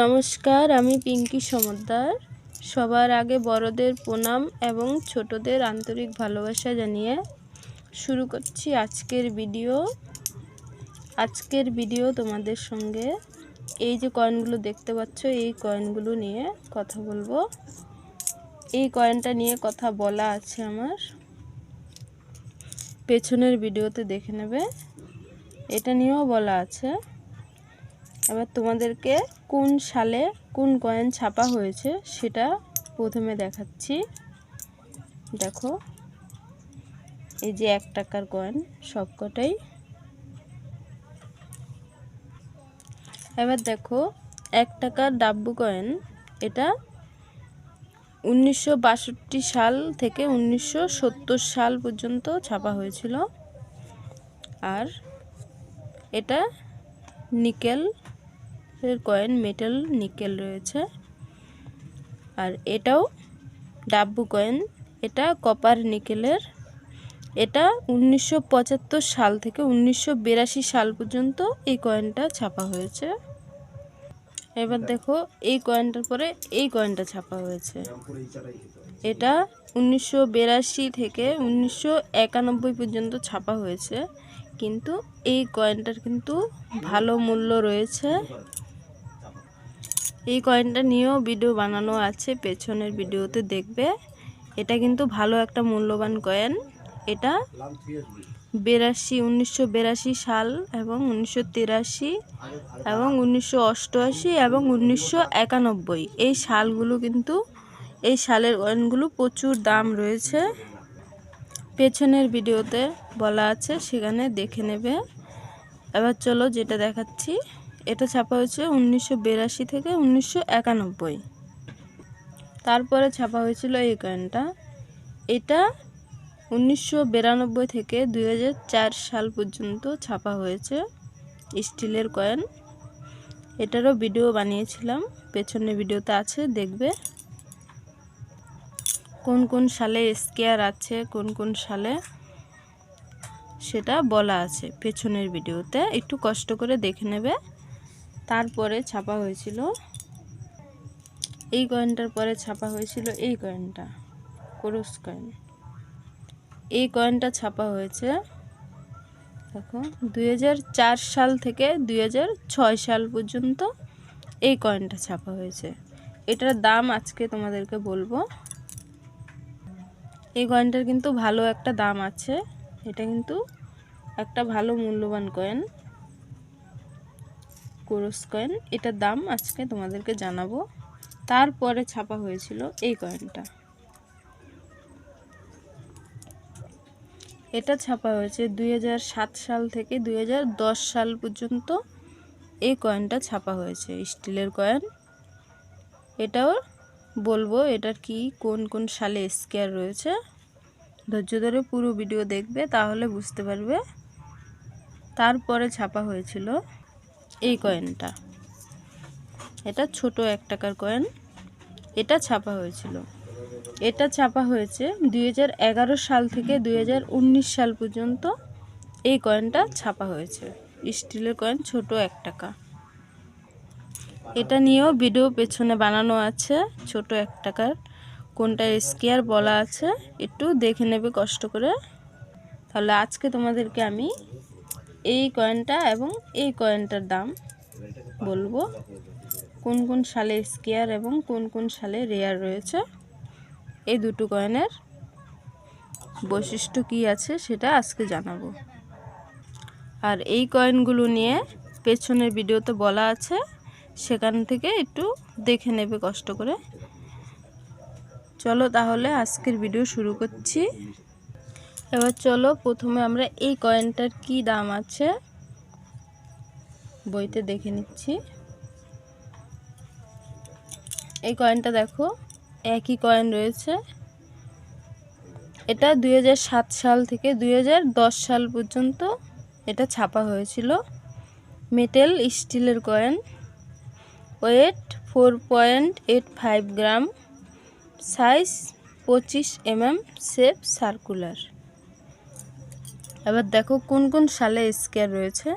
নমস্কার, আমি পিঙ্কি সমদ্দার। সবার আগে বড়দের প্রণাম এবং ছোটদের আন্তরিক ভালোবাসা জানিয়ে শুরু করছি আজকের ভিডিও তোমাদের সঙ্গে এই যে কয়েনগুলো দেখতে পাচ্ছ, এই কয়েনগুলো নিয়ে কথা বলবো। এই কয়েনটা নিয়ে কথা বলা আছে আমার, পেছনের ভিডিওতে দেখে নেবে। এটা নিয়েও বলা আছে। এবার তোমাদেরকে কোন সালে কোন কয়েন ছাপা হয়েছে সেটা প্রথমে দেখাচ্ছি। দেখো, এই যে 1 টাকার কয়েন সবকটাই। এবার দেখো 1 টাকার ডাব্বু কয়েন, এটা 1962 সাল থেকে 1970 সাল পর্যন্ত ছাপা হয়েছিল। আর এটা নিকেল এর কয়েন, মেটাল নিকেল রয়েছে। আর এটাও ডাব্বু কয়েন, এটা কপার নিকেলের। এটা 1975 সাল থেকে 1982 সাল পর্যন্ত এই কয়েনটা ছাপা হয়েছে। এবার দেখো এই কয়েনটার পরে এই কয়েনটা ছাপা হয়েছে। এটা 1982 থেকে 1991 পর্যন্ত ছাপা হয়েছে, কিন্তু এই কয়েনটার কিন্তু ভালো মূল্য রয়েছে। এই কয়েনটা নিয়েও ভিডিও বানানো আছে, পেছনের ভিডিওতে দেখবে। এটা কিন্তু ভালো একটা মূল্যবান কয়েন। এটা 1982 সাল এবং 1983 এবং 1988 এবং 1991 এই সালগুলো কিন্তু, এই সালের কয়েনগুলো প্রচুর দাম রয়েছে। পেছনের ভিডিওতে বলা আছে, সেখানে দেখে নেবে। এবার চলো যেটা দেখাচ্ছি, এটা ছাপা হয়েছে 1982 থেকে 1991। তারপরে ছাপা হয়েছিল এই কয়েনটা, এটা 1992 থেকে 2004 সাল পর্যন্ত ছাপা হয়েছে। স্টিলের কয়েন, এটারও ভিডিও বানিয়েছিলাম, পেছনের ভিডিওতে আছে, দেখবে। কোন কোন সালে স্কেয়ার আছে, কোন কোন সালে সেটা বলা আছে পেছনের ভিডিওতে, একটু কষ্ট করে দেখে নেবে। তারপরে ছাপা হয়েছিল এই কয়েনটার পরে ছাপা হয়েছিল এই কয়েনটা, ক্রস কয়েন। এই কয়েনটা ছাপা হয়েছে দেখো 2004 সাল থেকে 2006 সাল পর্যন্ত এই কয়েনটা ছাপা হয়েছে। এটার দাম আজকে তোমাদেরকে বলবো। এই কয়েনটার কিন্তু ভালো একটা দাম আছে, এটা কিন্তু একটা ভালো মূল্যবান কয়েন, ক্রস কয়েন। এটার দাম আজকে তোমাদেরকে জানাবো। তারপরে ছাপা হয়েছিল এই কয়েনটা, এটা ছাপা হয়েছে 2007 সাল থেকে 2010 সাল পর্যন্ত এই কয়েনটা ছাপা হয়েছে, স্টিলের কয়েন। এটাও বলবো এটার কি কোন কোন সালে স্কেয়ার রয়েছে। ধৈর্য ধরে পুরো ভিডিও দেখবে, তাহলে বুঝতে পারবে। তারপরে ছাপা হয়েছিল এই কয়েনটা, এটা ছোট 1 টাকার কয়েন। এটা ছাপা হয়েছিল, এটা ছাপা হয়েছে 2011 সাল থেকে 2019 সাল পর্যন্ত এই কয়েনটা ছাপা হয়েছে, স্টিলের কয়েন, ছোট 1 টাকা। এটা নিয়েও ভিডিও পেছনে বানানো আছে, ছোট 1 টাকার কোনটা স্কেয়ার বলা আছে, একটু দেখে নেবে কষ্ট করে। তাহলে আজকে তোমাদেরকে আমি এই কয়েনটা এবং এই কয়েনটার দাম বলবো, কোন কোন সালে স্কেয়ার এবং কোন কোন সালে রেয়ার রয়েছে। এই দুটো কয়েনের বৈশিষ্ট্য কি আছে সেটা আজকে জানাবো। আর এই কয়েনগুলো নিয়ে পেছনের ভিডিওতে বলা আছে, সেখান থেকে একটু দেখে নেবে কষ্ট করে। চলো তাহলে আজকের ভিডিও শুরু করছি। এবার চলো প্রথমে আমরা এই কয়েনটার কি দাম আছে বইতে দেখে নিচ্ছি। এই কয়েনটা দেখো, একই কয়েন রয়েছে। এটা 2007 সাল থেকে 2010 সাল পর্যন্ত এটা ছাপা হয়েছিল। মেটাল স্টিলের কয়েন, ওয়েট 4.85 গ্রাম, সাইজ 25 mm, শেপ সার্কুলার। এবার দেখো কোন কোন সালে স্কেয়ার রয়েছে।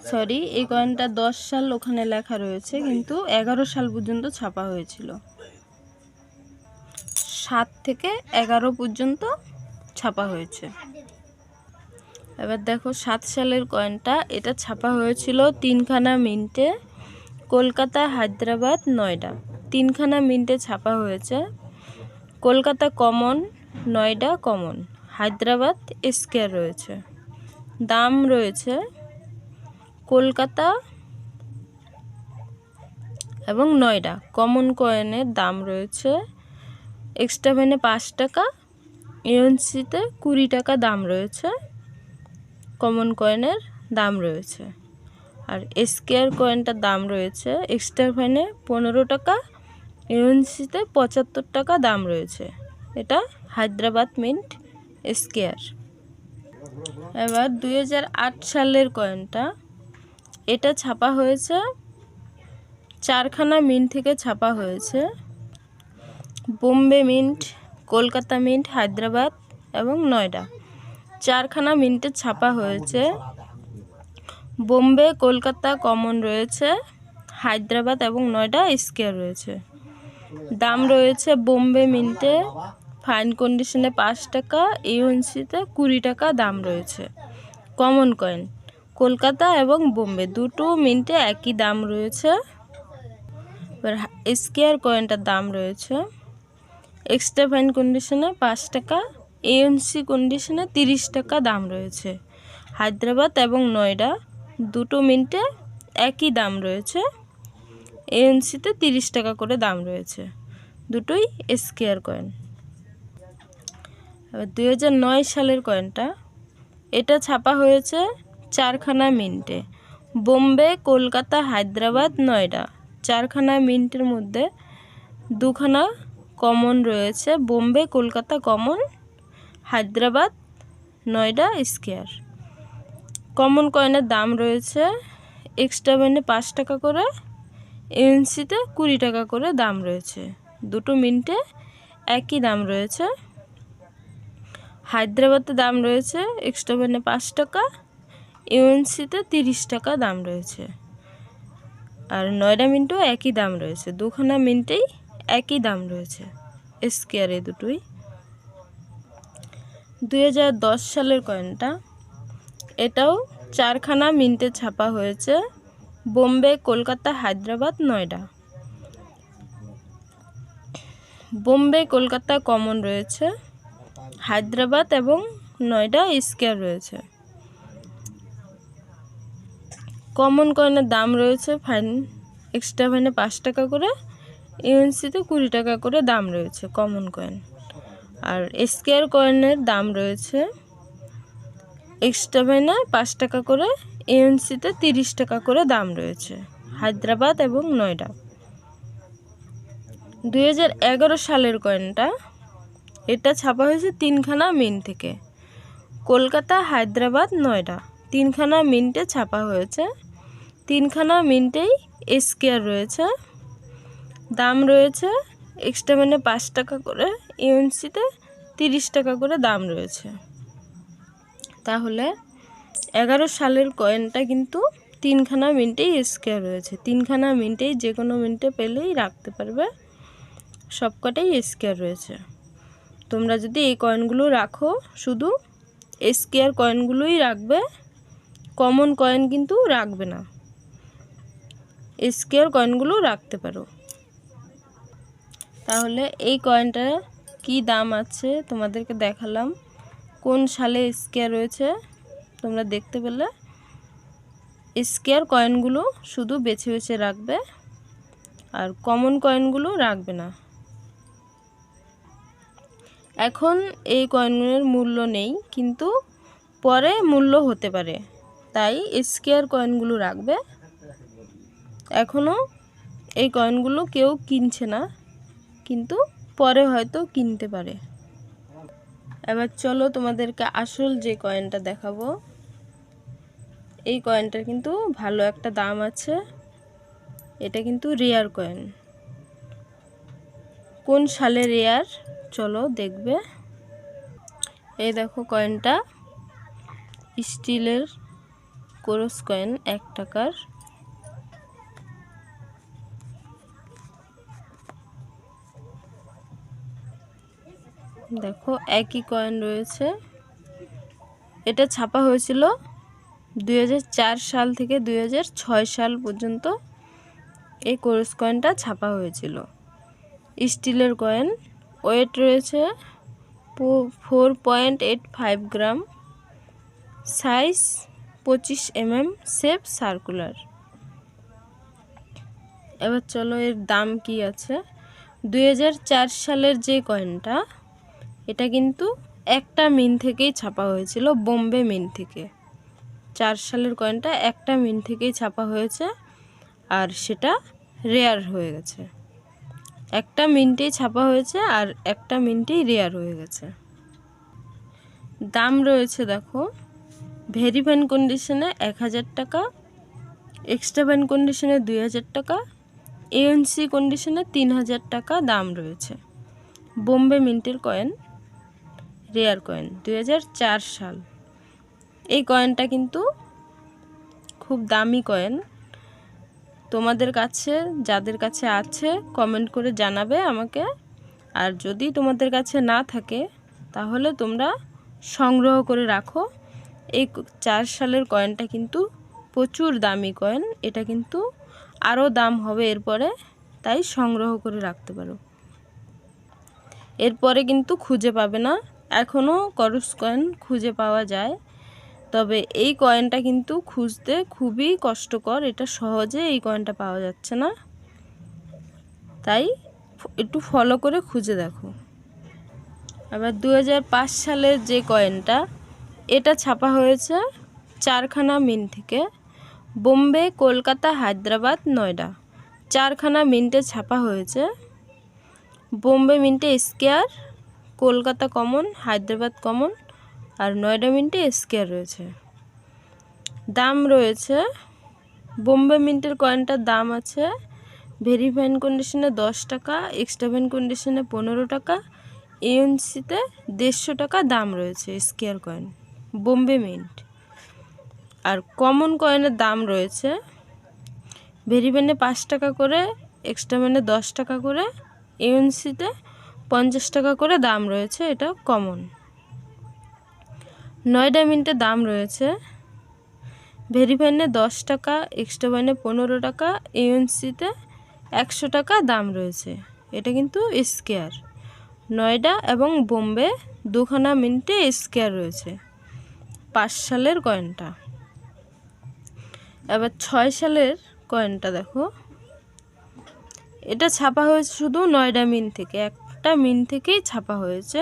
সরি, এই কয়েনটা 10 সাল ওখানে লেখা রয়েছে, কিন্তু 11 সাল পর্যন্ত ছাপা হয়েছিল। 7 থেকে 11 পর্যন্ত ছাপা হয়েছে। এবার দেখো 7 সালের কয়েনটা, এটা ছাপা হয়েছিল 3খানা মিন্টে, কলকাতা, হায়দ্রাবাদ, নয়ডা। 3খানা মিন্টে ছাপা হয়েছে। Kolkata common, Noida common, Hyderabad square রয়েছে। দাম রয়েছে কলকাতা এবং নয়ডা কমন কয়েনের দাম রয়েছে এক্সট্রা ভ্যানে 5 টাকা, ইউএনসিতে 20 টাকা দাম রয়েছে। কমন কয়েনের দাম রয়েছে। আর স্কয়ার কয়েনটার দাম রয়েছে এক্সট্রা ভ্যানে 15 টাকা, ইউএনসিতে 75 টাকা দাম রয়েছে। এটা হায়দ্রাবাদ মিন্ট স্কয়ার। এবার 2008 সালের কয়েনটা, এটা ছাপা হয়েছে 4খানা মিন্ট থেকে ছাপা হয়েছে। বোম্বে মিন্ট, কলকাতা মিন্ট, হায়দ্রাবাদ এবং নয়ডা 4খানা মিন্টে ছাপা হয়েছে। বোম্বে, কলকাতা কমন রয়েছে, হায়দ্রাবাদ এবং নয়ডা স্কয়ার রয়েছে। দাম রয়েছে বোম্বে মিন্টে ফাইন কন্ডিশনে 5 টাকা, ইউএনসিতে 20 টাকা দাম রয়েছে। কমন কয়েন কলকাতা এবং বোম্বে দুটো মিন্টে একই দাম রয়েছে। এবার স্কয়ার কয়েনটার দাম রয়েছে এক্সট্রা ফাইন কন্ডিশনে 5 টাকা, ইউএনসি কন্ডিশনে 30 টাকা দাম রয়েছে। হায়দ্রাবাদ এবং নয়ডা দুটো মিন্টে একই দাম রয়েছে, ইউএনসিতে 30 টাকা করে দাম রয়েছে। দুটোই স্কয়ার কয়েন। এবার 2009 সালের কয়েনটা, এটা ছাপা হয়েছে 4খানা মিন্টে। বোম্বে, কলকাতা, হায়দ্রাবাদ, নয়ডা 4খানা মিন্টের মধ্যে 2খানা কমন রয়েছে, Bombay, Kolkata common, Hyderabad, Noida square. Common কয়েনের দাম রয়েছে এক্সট্রা ভ্যানে 5 টাকা করে, ইউএনসিতে 20 টাকা করে দাম রয়েছে। দুটো মিন্টে একই দাম রয়েছে। হায়দ্রাবাদে দাম রয়েছে এক্সট্রা ভ্যানে 5 টাকা, ইউএনসিতে 30 টাকা দাম রয়েছে। আর নয়ডা মিন্টও একই দাম রয়েছে। 2খানা মিন্টেই একই দাম রয়েছে স্কয়ার এই দুটোই। 2010 সালের কয়েনটা, এটাও 4খানা মিন্টে ছাপা হয়েছে। বোম্বে, কলকাতা, হায়দ্রাবাদ, নয়ডা। বোম্বে, কলকাতা কমন রয়েছে, হায়দ্রাবাদ এবং নয়ডা স্কয়ার রয়েছে। কমন কয়েনের দাম রয়েছে ফাইন এক্সট্রা ভ্যানে 5 টাকা করে, ইউএনসিতে 20 টাকা করে দাম রয়েছে কমন কয়েন। আর স্কয়ার কয়েনের দাম রয়েছে এক্সট্রা ভ্যানে 5 টাকা করে, ইউএনসিতে 30 টাকা করে দাম রয়েছে। হায়দ্রাবাদ এবং নয়ডা। 2011 সালের কয়েনটা, এটা ছাপা হয়েছে 3খানা মিন্ট থেকে। কলকাতা, হায়দ্রাবাদ, নয়ডা 3খানা মিন্টে ছাপা হয়েছে। 3খানা মিন্টেই স্কয়ার রয়েছে। দাম রয়েছে এক্সট্রা মানে 5 টাকা করে, ইউএনসিতে 30 টাকা করে দাম রয়েছে। তাহলে 11 সালের কয়েনটা কিন্তু 3খানা মিন্টেই স্কয়ার রয়েছে। 3খানা মিন্টেই যে কোনো মিন্টে পেলেই রাখতে পারবে, সবকটাই স্কয়ার রয়েছে। তোমরা যদি এই কয়েনগুলো রাখো, শুধু স্কয়ার কয়েনগুলোই রাখবে, কমন কয়েন কিন্তু রাখবে না। স্কয়ার কয়েনগুলো রাখতে পারো। তাহলে এই কয়েনটা কি দাম আছে তোমাদেরকে দেখালাম, কোন সালে স্কয়ার রয়েছে তোমরা দেখতে পেলে। স্কয়ার কয়েনগুলো শুধু বেছে বেছে রাখবে, আর কমন কয়েনগুলো রাখবে না। এখন এই কয়েনগুলোর মূল্য নেই, কিন্তু পরে মূল্য হতে পারে, তাই স্কয়ার কয়েনগুলো রাখবে। এখনও এই কয়েনগুলো কেউ কিনছে না, কিন্তু পরে হয়তো কিনতে পারে। এবার চলো তোমাদেরকে আসল যে কয়েনটা দেখাবো। এই কয়েনটার কিন্তু ভালো একটা দাম আছে। এটা কিন্তু রেয়ার কয়েন। কোন সালে রেয়ার চলো দেখবে। এই দেখো কয়েনটা স্টিলের কোরস কয়েন 1 টাকার। দেখো একই কয়েন রয়েছে। এটা ছাপা হয়েছিল 2004 সাল থেকে 2006 সাল পর্যন্ত এই কোরস কয়েনটা ছাপা হয়েছিল। স্টিলের কয়েন, ওয়েট রয়েছে 4.85 গ্রাম, সাইজ 25 mm, শেপ সার্কুলার। এবার চলো এর দাম কি আছে। 2004 সালের যে কয়েনটা, এটা কিন্তু একটা মিন্ট থেকেই ছাপা হয়েছিল, বোম্বে মিন্ট থেকে। 4 সালের কয়েনটা একটা মিন্ট থেকেই ছাপা হয়েছে, আর সেটা রেয়ার হয়ে গেছে। একটা মিন্টেই ছাপা হয়েছে আর একটা মিন্টেই রেয়ার হয়ে গেছে। দাম রয়েছে দেখো, ভেরি ফাইন কন্ডিশনে 1000 টাকা, এক্সট্রা ফাইন কন্ডিশনে 2000 টাকা, এএনসি কন্ডিশনে 3000 টাকা দাম রয়েছে। বোম্বে মিন্টের কয়েন, রেয়ার কয়েন, 2004 সাল। এই কয়েনটা কিন্তু খুব দামি কয়েন। তোমাদের কাছে, যাদের কাছে আছে, কমেন্ট করে জানাবে আমাকে। আর যদি তোমাদের কাছে না থাকে তাহলে তোমরা সংগ্রহ করে রাখো। এই 4 সালের কয়েনটা কিন্তু প্রচুর দামি কয়েন, এটা কিন্তু আরও দাম হবে এরপরে, তাই সংগ্রহ করে রাখতে পারো। এরপরে কিন্তু খুঁজে পাবে না। এখনও করস কয়েন খুঁজে পাওয়া যায়, তবে এই কয়েনটা কিন্তু খুঁজতে খুবই কষ্টকর। এটা সহজে এই কয়েনটা পাওয়া যাচ্ছে না, তাই একটু ফলো করে খুঁজে দেখো। আবার 2005 সালের যে কয়েনটা, এটা ছাপা হয়েছে 4খানা মিন্ট থেকে, বোম্বে, কলকাতা, হায়দ্রাবাদ, নয়ডা। 4খানা মিন্টে ছাপা হয়েছে। বোম্বে মিন্টে square, Kolkata common, Hyderabad common, আর নয়ডা মিন্টে স্কোয়ার রয়েছে। দাম রয়েছে, বোম্বে মিন্টের কয়েনটার দাম আছে ভেরি ফাইন কন্ডিশনে 10 টাকা, এক্সট্রা ফাইন কন্ডিশনে 15 টাকা, এএনসিতে 150 টাকা দাম রয়েছে স্কোয়ার কয়েন, বোম্বে মিন্ট। আর কমন কয়েনের দাম রয়েছে ভেরি ফাইনে 5 টাকা করে, এক্সট্রা ফাইনে 10 টাকা করে, এএনসিতে 50 টাকা করে দাম রয়েছে, এটা কমন। নয়ডা মিন্টের দাম রয়েছে ভেরি ফাইনে 10 টাকা, এক্সট্রা ফাইনে 15 টাকা, এএনসিতে 100 টাকা দাম রয়েছে, এটা কিন্তু স্কোয়ার। নয়ডা এবং বোম্বে দুখানা মিন্টে স্কোয়ার রয়েছে 5 সালের কয়েনটা। এবার 6 সালের কয়েনটা দেখো, এটা ছাপা হয়েছে শুধু নয়ডা মিন্ট থেকে, একটা মিন্ট থেকেই ছাপা হয়েছে,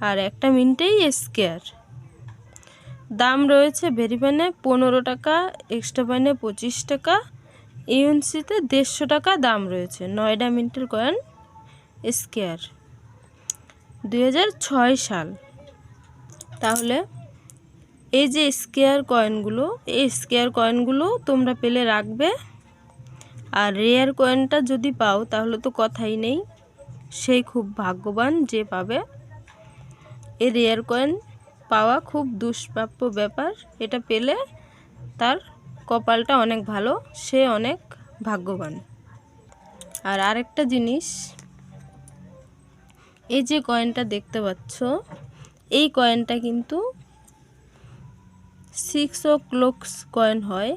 আর একটা মিন্টেই স্কোয়ার। দাম রয়েছে ভেরি ফাইনে 15 টাকা, এক্সট্রা ফাইনে 25 টাকা, এএনসিতে 150 টাকা দাম রয়েছে। নয়ডা মিন্টের কয়েন স্কোয়ার, 2006 সাল। তাহলে এই যে স্কোয়ার কয়েনগুলো, এই স্কোয়ার কয়েনগুলো তোমরা পেলে রাখবে। আর রেয়ার কয়েনটা যদি পাও তাহলে তো কথাই নেই, সেই খুব ভাগ্যবান যে পাবে। এই রেয়ার কয়েন পাওয়া খুব দুষ্প্রাপ্য ব্যাপার, এটা পেলে তার কপালটা অনেক ভালো, সে অনেক ভাগ্যবান। আর আরেকটা জিনিস, এই যে কয়েনটা দেখতে পাচ্ছ, এই কয়েনটা কিন্তু 6 o'clock কয়েন হয়,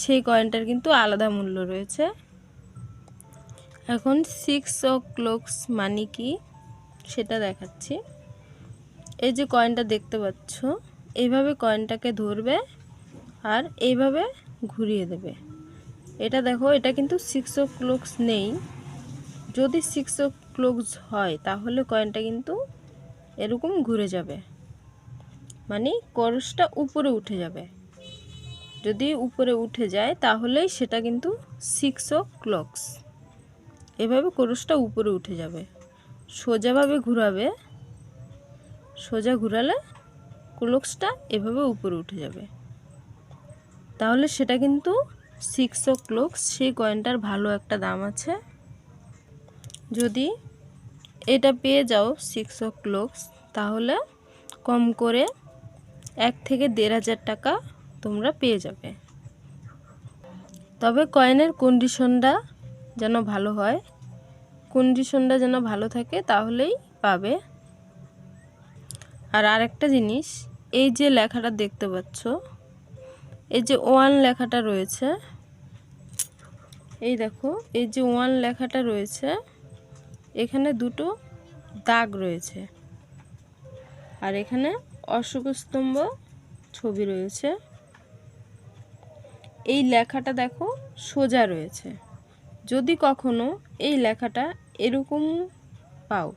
সেই কয়েনটার কিন্তু আলাদা মূল্য রয়েছে। এখন 6 o'clock মানে কি সেটা দেখাচ্ছি। এই যে কয়েনটা দেখতে পাচ্ছ, এইভাবে কয়েনটাকে ধরবে আর এইভাবে ঘুরিয়ে দেবে। এটা দেখো, এটা কিন্তু 6 o'clock নেই। যদি 6 o'clock হয় তাহলে কয়েনটা কিন্তু এরকম ঘুরে যাবে, মানে করসটা উপরে উঠে যাবে। যদি উপরে উঠে যায় তাহলেই সেটা কিন্তু 6 o'clock। এভাবে করসটা উপরে উঠে যাবে, সোজাভাবে ঘুরাবে, সোজা ঘুরালে ক্লক্সটা এভাবে উপরে উঠে যাবে, তাহলে সেটা কিন্তু 6 o'clock। সেই কয়েনটার ভালো একটা দাম আছে। যদি এটা পেয়ে যাও 6 o'clock, তাহলে কম করে 1 থেকে 1,500 টাকা তোমরা পেয়ে যাবে। তবে কয়েনের কন্ডিশনটা যেন ভালো হয়, কন্ডিশনটা যেন ভালো থাকে, তাহলেই পাবে। আর আরেকটা জিনিস, এই যে লেখাটা দেখতে পাচ্ছ, এই যে 1 লেখাটা রয়েছে, এই দেখো এই যে 1 লেখাটা রয়েছে, এখানে দুটো দাগ রয়েছে, আর এখানে অশোক স্তম্ভ ছবি রয়েছে। এই লেখাটা দেখো সোজা রয়েছে। যদি কখনো এই লেখাটা এরকম পাও,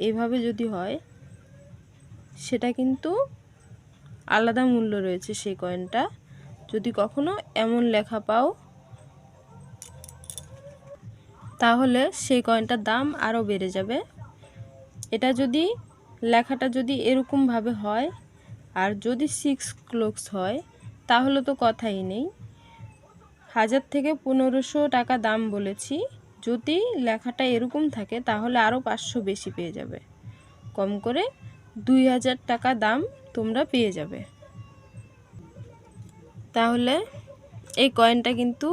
এইভাবে যদি হয়, সেটা কিন্তু আলাদা মূল্য রয়েছে সেই কয়েনটা। যদি কখনো এমন লেখা পাও, তাহলে সেই কয়েনটার দাম আরও বেড়ে যাবে। এটা যদি লেখাটা যদি এরকমভাবে হয়, আর যদি 6 ক্লোকস হয়, তাহলে তো কথাই নেই। 1000 থেকে 1500 টাকা দাম বলেছি। যদি লেখাটা এরকম থাকে, তাহলে আরও 500 বেশি পেয়ে যাবে, কম করে 2000 টাকা দাম তোমরা পেয়ে যাবে। তাহলে এই কয়েনটা কিন্তু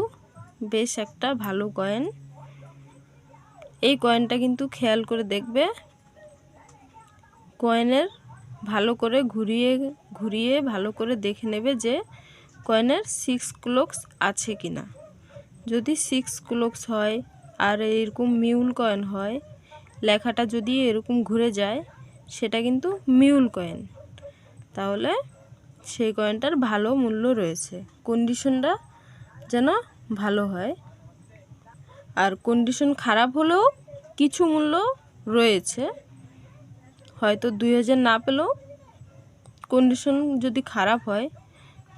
বেশ একটা ভালো কয়েন। এই কয়েনটা কিন্তু খেয়াল করে দেখবে, কয়েনের ভালো করে ঘুরিয়ে ঘুরিয়ে ভালো করে দেখে নেবে যে কয়েনের 6 ক্লোকস আছে কিনা। যদি 6 ক্লোকস হয় আর এরকম মিউল কয়েন হয়, লেখাটা যদি এরকম ঘুরে যায়, সেটা কিন্তু মিউল কয়েন। তাহলে সেই কয়েনটার ভালো মূল্য রয়েছে, কন্ডিশনটা যেন ভালো হয়। আর কন্ডিশন খারাপ হলেও কিছু মূল্য রয়েছে, হয়তো 2000 না পেলেও কন্ডিশন যদি খারাপ হয়,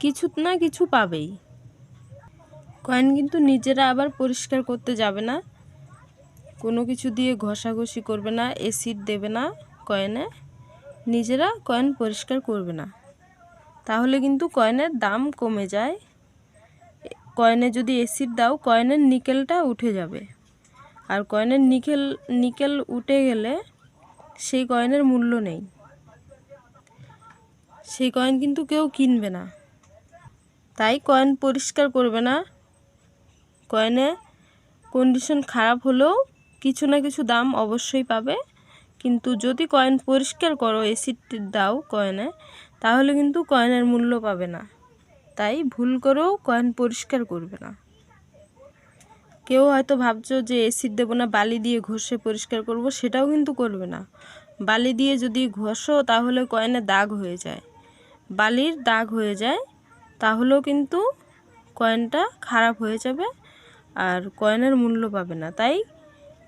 কিছু না কিছু পাবেই। কয়েন কিন্তু নিজেরা আবার পরিষ্কার করতে যাবে না, কোনো কিছু দিয়ে ঘষাঘষি করবে না, অ্যাসিড দেবে না কয়েনে, নিজেরা কয়েন পরিষ্কার করবে না, তাহলে কিন্তু কয়েনের দাম কমে যায়। কয়েনে যদি অ্যাসিড দাও, কয়েনের নিকেলটা উঠে যাবে, আর কয়েনের নিকেল উঠে গেলে সেই কয়েনের মূল্য নেই, সেই কয়েন কিন্তু কেউ কিনবে না। তাই কয়েন পরিষ্কার করবে না। কয়েনে কন্ডিশন খারাপ হলেও কিছু না কিছু দাম অবশ্যই পাবে, কিন্তু যদি কয়েন পরিষ্কার করো, অ্যাসিড দাও কয়েনে, তাহলে কিন্তু কয়েনের মূল্য পাবে না। তাই ভুল করেও কয়েন পরিষ্কার করবে না। কেউ হয়তো ভাবছো যে অ্যাসিড দেবো না, বালি দিয়ে ঘষে পরিষ্কার করব, সেটাও কিন্তু করবে না। বালি দিয়ে যদি ঘষো, তাহলে কয়েনে দাগ হয়ে যায়, বালির দাগ হয়ে যায়, তাহলেও কিন্তু কয়েনটা খারাপ হয়ে যাবে আর কয়েনের মূল্য পাবে না। তাই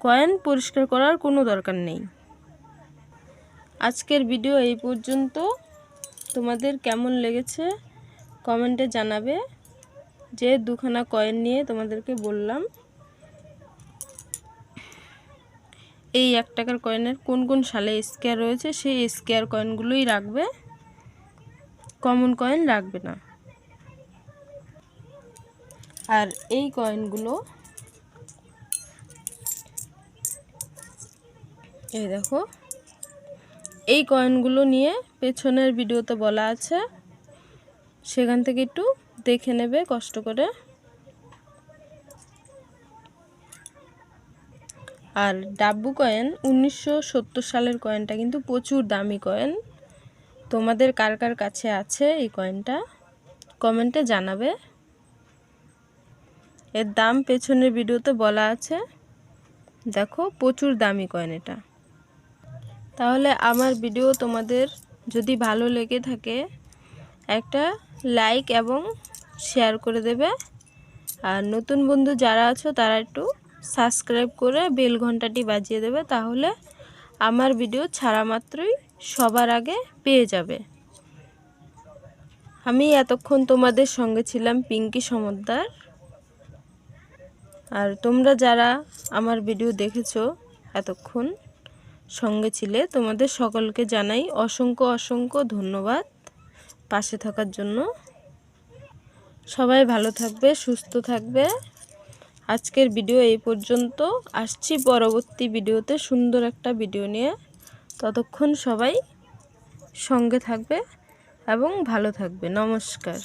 কয়েন পরিষ্কার করার কোনো দরকার নেই। আজকের ভিডিও এই পর্যন্ত। তোমাদের কেমন লেগেছে কমেন্টে জানাবে। যে দুখানা কয়েন নিয়ে তোমাদেরকে বললাম, এই 1 টাকার কয়েনের কোন কোন সালে স্কোয়ার রয়েছে, সেই স্কোয়ার কয়েনগুলোই রাখবে, কমন কয়েন রাখবে না। আর এই কয়েনগুলো, এই দেখো, এই কয়েনগুলো নিয়ে পেছনের ভিডিওতে বলা আছে, সেখান থেকে একটু দেখে নেবে কষ্ট করে। আর ডাব্বু কয়েন 1970 সালের কয়েনটা কিন্তু প্রচুর দামি কয়েন। তোমাদের কার কার কাছে আছে এই কয়েনটা কমেন্টে জানাবে। এর দাম পেছনের ভিডিওতে বলা আছে, দেখো প্রচুর দামি কয়েন এটা। তাহলে আমার ভিডিও তোমাদের যদি ভালো লেগে থাকে, একটা লাইক এবং শেয়ার করে দেবে। আর নতুন বন্ধু যারা আছো, তারা একটু সাবস্ক্রাইব করে বেল ঘন্টাটি বাজিয়ে দেবে, তাহলে আমার ভিডিও ছাড়া মাত্রই সবার আগে পেয়ে যাবে। আমি এতক্ষণ তোমাদের সঙ্গে ছিলাম পিঙ্কি সমদ্দার। আর তোমরা যারা আমার ভিডিও দেখেছো এতক্ষণ সঙ্গে ছিলে, তোমাদের সকলকে জানাই অসংখ্য অসংখ্য ধন্যবাদ পাশে থাকার জন্য। সবাই ভালো থাকবে, সুস্থ থাকবে। আজকের ভিডিও এই পর্যন্ত। আসছি পরবর্তী ভিডিওতে সুন্দর একটা ভিডিও নিয়ে। ততক্ষণ সবাই সঙ্গে থাকবে এবং ভালো থাকবে। নমস্কার।